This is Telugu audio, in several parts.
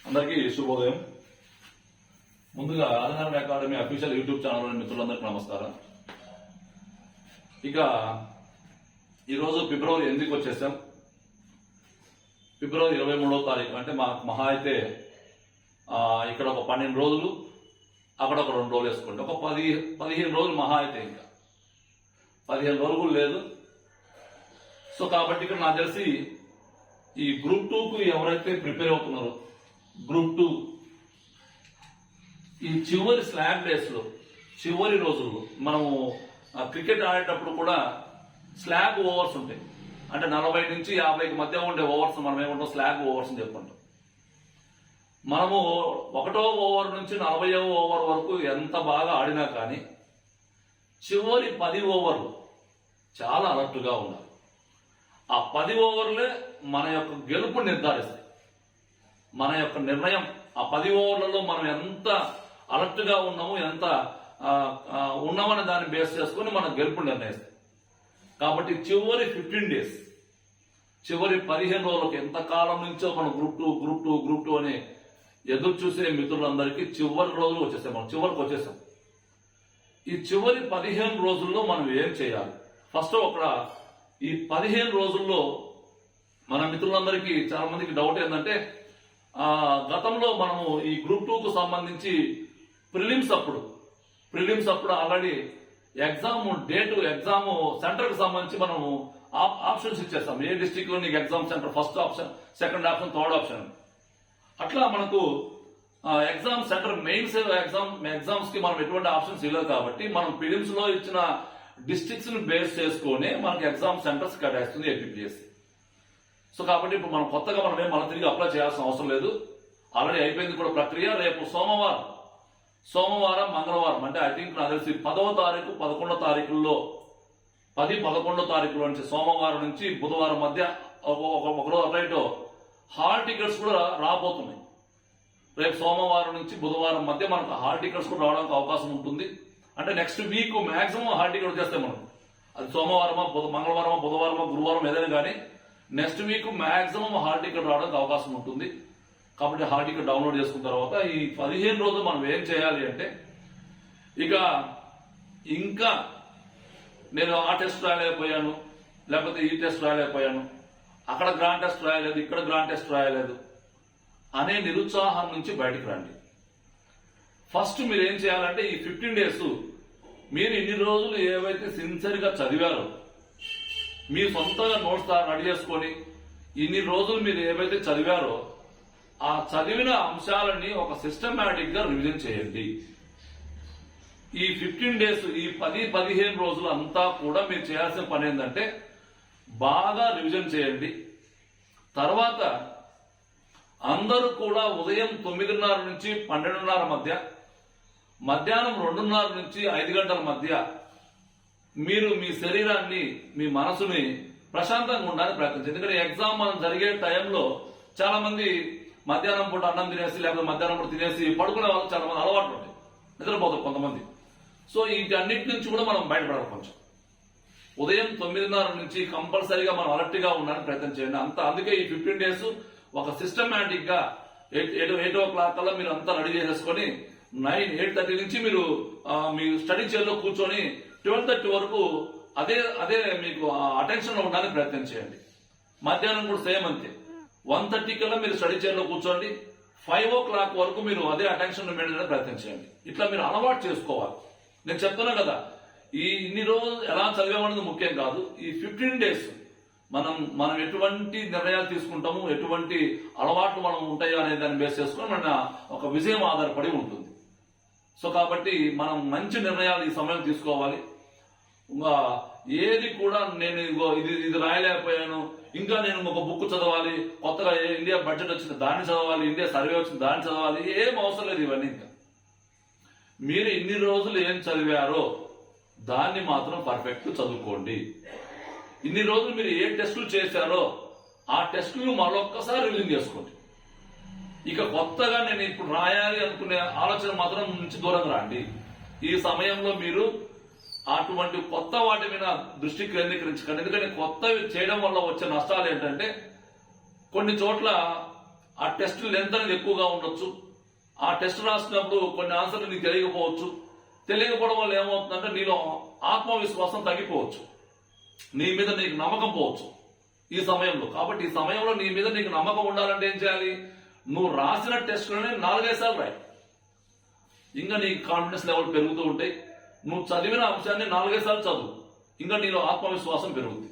అందరికీ శుభోదయం. ముందుగా Adinarayana academy official YouTube channel మిత్రులందరికీ నమస్కారం. ఇక ఈరోజు ఫిబ్రవరి 8కి వచ్చేసాం. ఫిబ్రవరి 23వ తారీఖు అంటే మహా అయితే ఇక్కడ ఒక 12 రోజులు, అక్కడ ఒక 2 రోజులు వేసుకోండి. ఒక 15 రోజులు మహా అయితే, ఇంకా 15 రోజులు లేదు. సో కాబట్టి ఇక్కడ నాకు తెలిసి ఈ గ్రూప్ 2కు ఎవరైతే ప్రిపేర్ అవుతున్నారో, గ్రూప్ 2 ఈ చివరి స్లాగ్ డేస్ లో, చివరి రోజుల్లో మనము క్రికెట్ ఆడేటప్పుడు కూడా స్లాగ్ ఓవర్స్ ఉంటాయి. అంటే 40 నుంచి 50కి మధ్య ఉండే ఓవర్స్ మనం ఏమంటాం, స్లాగ్ ఓవర్స్ అని చెప్పుకుంటాం. మనము 1వ ఓవర్ నుంచి 40వ ఓవర్ వరకు ఎంత బాగా ఆడినా కానీ చివరి 10 ఓవర్లు చాలా అలర్ట్గా ఉండాలి. ఆ 10 ఓవర్లే మన యొక్క గెలుపు నిర్ధారిస్తాయి. మన యొక్క నిర్ణయం ఆ 10 ఓవర్లలో మనం ఎంత అలర్ట్గా ఉన్నాము, ఎంత ఉన్నామని దాన్ని బేస్ చేసుకుని మన గెలుపు నిర్ణయిస్తాయి. కాబట్టి చివరి 15 డేస్, చివరి 15 రోజులకు ఎంతకాలం నుంచో మనం గ్రూప్ టూ అని ఎదురు చూసే మిత్రులందరికీ చివరి రోజులు వచ్చేసాం. మనం చివరికి వచ్చేసాం. ఈ చివరి 15 రోజుల్లో మనం ఏం చేయాలి? ఫస్ట్ ఈ 15 రోజుల్లో మన మిత్రులందరికీ చాలా మందికి డౌట్ ఏంటంటే, గతంలో మనము ఈ గ్రూప్ 2కు సంబంధించి ప్రిలిమ్స్ అప్పుడు already exam date, exam centre కు సంబంధించి మనము ఆప్షన్స్ ఇచ్చేస్తాం. ఏ డిస్టిక్ లో నీకు exam centre, first option, second option, third option. అట్లా మనకు ఎగ్జామ్ సెంటర్, మెయిన్స్ ఎగ్జామ్స్ కి మనం ఎటువంటి ఆప్షన్స్ ఇవ్వలేదు. కాబట్టి మనం ప్రిలిమ్స్ లో ఇచ్చిన డిస్ట్రిక్ట్స్ ని బేస్ చేసుకుని మనకి ఎగ్జామ్ సెంటర్స్ కేటాయిస్తుంది ఏపీపీఎస్సీ. సో కాబట్టి ఇప్పుడు మనం కొత్తగా మనం మళ్ళీ తిరిగి అప్లై చేయాల్సిన అవసరం లేదు. ఆల్రెడీ అయిపోయింది కూడా ప్రక్రియ. రేపు సోమవారం, మంగళవారం అంటే ఐ థింక్ నాకు తెలిసి 10వ తారీఖు, 11వ తారీఖుల్లో 10, 11వ తారీఖులో నుంచి సోమవారం నుంచి బుధవారం మధ్య ఒకరోజు అటు హాల్ టికెట్స్ కూడా రాబోతున్నాయి. రేపు సోమవారం నుంచి బుధవారం మధ్య మనకు హాల్ టికెట్స్ కూడా రావడానికి అవకాశం ఉంటుంది. అంటే next week maximum hall ticket వచ్చేస్తాయి మనకు. అది సోమవారమా, మంగళవారమా, బుధవారమా, గురువారం ఏదైనా కానీ next week maximum hall ticket రావడానికి అవకాశం ఉంటుంది. కాబట్టి హాల్ టికెట్ డౌన్లోడ్ చేసుకున్న తర్వాత ఈ 15 రోజులు మనం ఏం చేయాలి అంటే, ఇంకా నేను ఆ టెస్ట్ రాయలేకపోయాను, లేకపోతే ఈ టెస్ట్ రాయలేకపోయాను, అక్కడ గ్రాండ్ టెస్ట్ రాయలేదు, ఇక్కడ గ్రాండ్ టెస్ట్ రాయలేదు అనే నిరుత్సాహం నుంచి బయటకు రండి. ఫస్ట్ మీరు ఏం చేయాలంటే, ఈ 15 డేస్ మీరు ఇన్ని రోజులు ఏవైతే సిన్సియర్ గా చదివారో, మీ సొంతగా నోట్స్ రెడీ చేసుకొని ఇన్ని రోజులు మీరు ఏవైతే చదివారో ఆ చదివిన అంశాలని ఒక సిస్టమేటిక్ గా రివిజన్ చేయండి. ఈ 15 డేస్, ఈ 10-15 రోజులు అంతా కూడా మీరు చేయాల్సిన పని ఏంటంటే బాగా రివిజన్ చేయండి. తర్వాత అందరూ కూడా ఉదయం 9:30 నుంచి 12:30 మధ్య, మధ్యాహ్నం 2:30 నుంచి 5 గంటల మధ్య మీరు మీ శరీరాన్ని, మీ మనసుని ప్రశాంతంగా ఉండడానికి ప్రయత్నించండి. ఎందుకంటే ఎగ్జామ్ మనం జరిగే టైంలో చాలా మంది మధ్యాహ్నం పూట అన్నం తినేసి, లేకపోతే మధ్యాహ్నం పూట తినేసి పడుకునే వాళ్ళు చాలా మంది అలవాట్లు ఉంటాయి, నిద్రపోతారు కొంతమంది. సో వీటన్నిటి నుంచి కూడా మనం బయటపడాలి. కొంచెం ఉదయం 9:30 నుంచి కంపల్సరీగా మనం అలర్ట్ గా ఉండడానికి ప్రయత్నం చేయండి. అందుకే ఈ 15 డేస్ ఒక సిస్టమేటిక్ గా 8 o'clock కల్లా మీరు అంతా రెడీ చేసేసుకొని 8:30 నుంచి మీరు మీ స్టడీ చైర్ లో కూర్చొని 12:30 వరకు అదే మీకు అటెన్షన్ లో ఉండడానికి ప్రయత్నం చేయండి. మధ్యాహ్నం కూడా సేమ్ అంతే. 1:30 కల్లా మీరు స్టడీ చైర్ లో కూర్చోండి. 5 o'clock వరకు మీరు అదే అటెన్షన్ మెయింటైన్ చేయడానికి ప్రయత్నం చేయండి. ఇట్లా మీరు అలవాటు చేసుకోవాలి. నేను చెప్తున్నా కదా, ఇన్ని రోజులు ఎలా చదివామన్నది ముఖ్యం కాదు. ఈ 15 డేస్ మనం ఎటువంటి నిర్ణయాలు తీసుకుంటాము, ఎటువంటి అలవాట్లు మనం ఉంటాయో అనే దాన్ని బేస్ చేసుకుని మన ఒక విజయం ఆధారపడి ఉంటుంది. సో కాబట్టి మనం మంచి నిర్ణయాలు ఈ సమయం తీసుకోవాలి. ఏది కూడా నేను ఇది రాయలేకపోయాను, ఇంకా నేను ఒక బుక్ చదవాలి, కొత్తగా ఇండియా బడ్జెట్ వచ్చింది దాన్ని చదవాలి, ఇండియా సర్వే వచ్చింది దాన్ని చదవాలి, ఏం అవసరం లేదు. ఇవన్నీ ఇంకా మీరు ఇన్ని రోజులు ఏం చదివారో దాన్ని మాత్రం పర్ఫెక్ట్ చదువుకోండి. ఇన్ని రోజులు మీరు ఏ టెస్టులు చేశారో ఆ టెస్టులు మరొక్కసారి రివిజన్ చేసుకోండి. ఇక కొత్తగా నేను ఇప్పుడు రాయాలి అనుకునే ఆలోచన మాత్రం నుంచి దూరంగా రండి. ఈ సమయంలో మీరు అటువంటి కొత్త వాటి మీద దృష్టి కేంద్రీకరించకండి. ఎందుకంటే కొత్తవి చేయడం వల్ల వచ్చే నష్టాలు ఏంటంటే కొన్ని చోట్ల ఆ టెస్ట్ లెంత్ అనేది ఎక్కువగా ఉండొచ్చు. ఆ టెస్ట్ రాసినప్పుడు కొన్ని ఆన్సర్లు నీకు తెలియకపోవచ్చు. తెలియకపోవడం వల్ల ఏమవుతుందంటే నీలో ఆత్మవిశ్వాసం తగ్గిపోవచ్చు, నీ మీద నీకు నమ్మకం పోవచ్చు ఈ సమయంలో. కాబట్టి ఈ సమయంలో నీ మీద నీకు నమ్మకం ఉండాలంటే ఏం చేయాలి? నువ్వు రాసిన టెస్టులనే 4-5 సార్లు రాయి. ఇంకా నీకు కాన్ఫిడెన్స్ లెవెల్ పెరుగుతూ ఉంటాయి. నువ్వు చదివిన అంశాన్ని 4-5 సార్లు చదువు, ఇంకా నీలో ఆత్మవిశ్వాసం పెరుగుతుంది.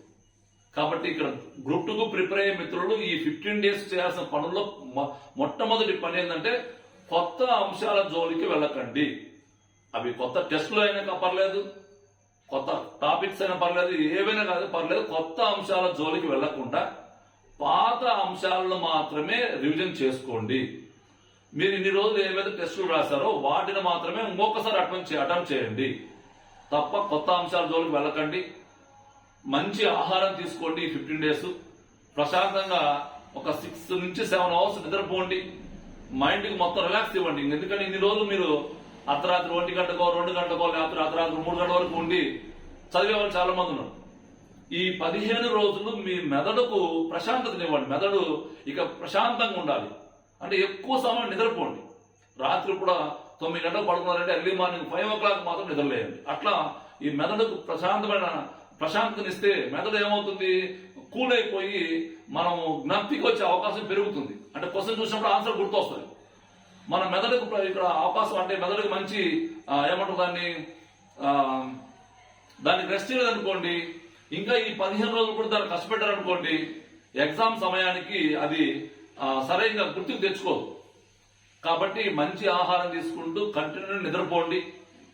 కాబట్టి ఇక్కడ గ్రూప్ 2కు ప్రిపేర్ అయ్యే మిత్రులు ఈ 15 డేస్ చేయాల్సిన పనుల్లో మొట్టమొదటి పని ఏంటంటే కొత్త అంశాల జోలికి వెళ్ళకండి. అవి కొత్త టెస్టులు అయినా పర్లేదు, కొత్త టాపిక్స్ అయినా పర్లేదు, ఏవైనా కాదు పర్లేదు, కొత్త అంశాల జోలికి వెళ్లకుండా పాత అంశాలను మాత్రమే రివిజన్ చేసుకోండి. మీరు ఇన్ని రోజులు ఏవైతే టెస్టులు రాశారో వాటిని మాత్రమే ఇంకొకసారి అటెంప్ట్ చేయండి తప్ప కొత్త అంశాల జోలికి వెళ్ళకండి. మంచి ఆహారం తీసుకోండి. 15 డేస్ ప్రశాంతంగా ఒక 6 నుంచి 7 అవర్స్ నిద్రపోండి. మైండ్కి మొత్తం రిలాక్స్ ఇవ్వండి. ఎందుకంటే ఇన్ని రోజులు మీరు అర్ధరాత్రి 1 గంటకో 2 గంటకో లేకపోతే అర్ధరాత్రి 3 గంటల వరకు ఉండి చదివే వాళ్ళు చాలా మంది ఉన్నారు. ఈ 15 రోజులు మీ మెదడుకు ప్రశాంతతనివ్వండి. మెదడు ఇక ప్రశాంతంగా ఉండాలి అంటే ఎక్కువ సమయం నిద్రపోండి. రాత్రి కూడా 9 గంటలకు పడుకున్నారంటే ఎర్లీ మార్నింగ్ 5 o'clock మాత్రం నిద్రలేయండి. అట్లా ఈ మెదడుకు ప్రశాంతనిస్తే మెదడు ఏమవుతుంది? కూల్ అయిపోయి మనం జ్ఞప్తికి వచ్చే అవకాశం పెరుగుతుంది. అంటే క్వశ్చన్ చూసినప్పుడు ఆన్సర్ గుర్తొస్తుంది. మన మెదడుకు ఇక్కడ అవకాశం అంటే మెదడుకు మంచి ఏమంటారు దానికి రెస్ట్ చేయలేదనుకోండి, ఇంకా ఈ 15 రోజులు కూడా దాన్ని కష్టపెట్టారనుకోండి, ఎగ్జామ్ సమయానికి అది సరైన గుర్తుకు తెచ్చుకోదు. కాబట్టి మంచి ఆహారం తీసుకుంటూ కంటిన్యూ నిద్రపోండి.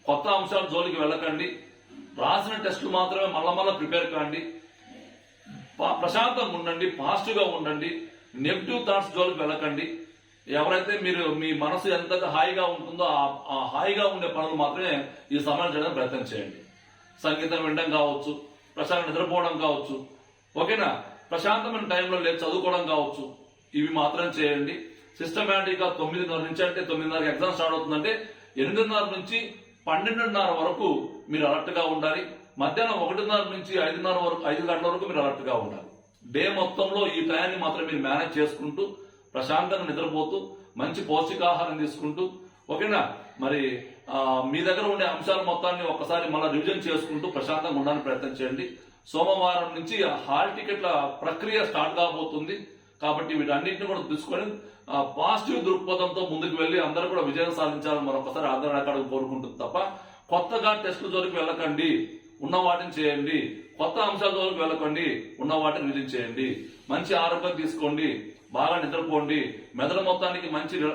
కొత్త అంశాల జోలికి వెళ్ళకండి. రాసిన టెస్టులు మాత్రమే మళ్ళా ప్రిపేర్ కాండి. ప్రశాంతంగా ఉండండి, పాజిటివ్ గా ఉండండి. నెగిటివ్ థాట్స్ జోలికి వెళ్ళకండి. ఎవరైతే మీరు మీ మనసు ఎంత హాయిగా ఉంటుందో ఆ హాయిగా ఉండే పనులు మాత్రమే ఈ సమయం చేయడానికి ప్రయత్నం చేయండి. సంగీతం వినడం కావచ్చు, ప్రశాంతంగా నిద్రపోవడం కావచ్చు, ఓకేనా, ప్రశాంతమైన టైంలో లేచి చదువుకోవడం కావచ్చు, ఇవి మాత్రం చేయండి. సిస్టమేటిక్ గా 9:30 నుంచి అంటే 9:30 ఎగ్జామ్ స్టార్ట్ అవుతుందంటే 8:30 నుంచి 12:30 వరకు మీరు అలర్ట్ గా ఉండాలి. మధ్యాహ్నం 1:30 నుంచి 5:30 వరకు 5 గంటల వరకు మీరు అలర్ట్ గా ఉండాలి. డే మొత్తంలో ఈ టైంని మాత్రం మీరు మేనేజ్ చేసుకుంటూ ప్రశాంతంగా నిద్రపోతూ మంచి పౌష్టికాహారం తీసుకుంటూ, ఓకేనా, మరి మీ దగ్గర ఉండే అంశాల మొత్తాన్ని ఒక్కసారి మళ్ళీ రివిజన్ చేసుకుంటూ ప్రశాంతంగా ఉండడానికి ప్రయత్నం చేయండి. సోమవారం నుంచి హాల్ టికెట్ల ప్రక్రియ స్టార్ట్ కాబోతుంది. కాబట్టి వీటన్నింటిని కూడా తీసుకొని పాజిటివ్ దృక్పథంతో ముందుకు వెళ్లి అందరూ కూడా విజయం సాధించాలని మరొకసారి ఆధార్ అకాడమీ కోరుకుంటుంది తప్ప కొత్తగా టెస్టుల జోలికి వెళ్ళకండి, ఉన్న వాటిని చేయండి. కొత్త అంశాల జోలికి వెళ్ళకండి, ఉన్న వాటిని రివిజన్ చేయండి. మంచి ఆరోగ్యం తీసుకోండి, బాగా నిద్రపోండి, మెదడు మొత్తానికి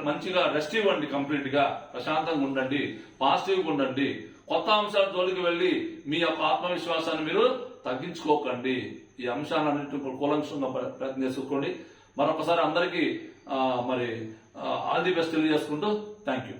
మంచిగా రెస్ట్ ఇవ్వండి, కంప్లీట్ గా ప్రశాంతంగా ఉండండి, పాజిటివ్ గా ఉండండి. కొత్త అంశాల జోలికి వెళ్లి మీ యొక్క ఆత్మవిశ్వాసాన్ని మీరు తగ్గించుకోకండి. ఈ అంశాలన్నింటినీ కూలంకషంగా ప్రయత్నం చేసుకోండి. మరొకసారి అందరికీ మరి ఆల్ ది బెస్ట్ తెలియజేసుకుంటూ థ్యాంక్ యూ.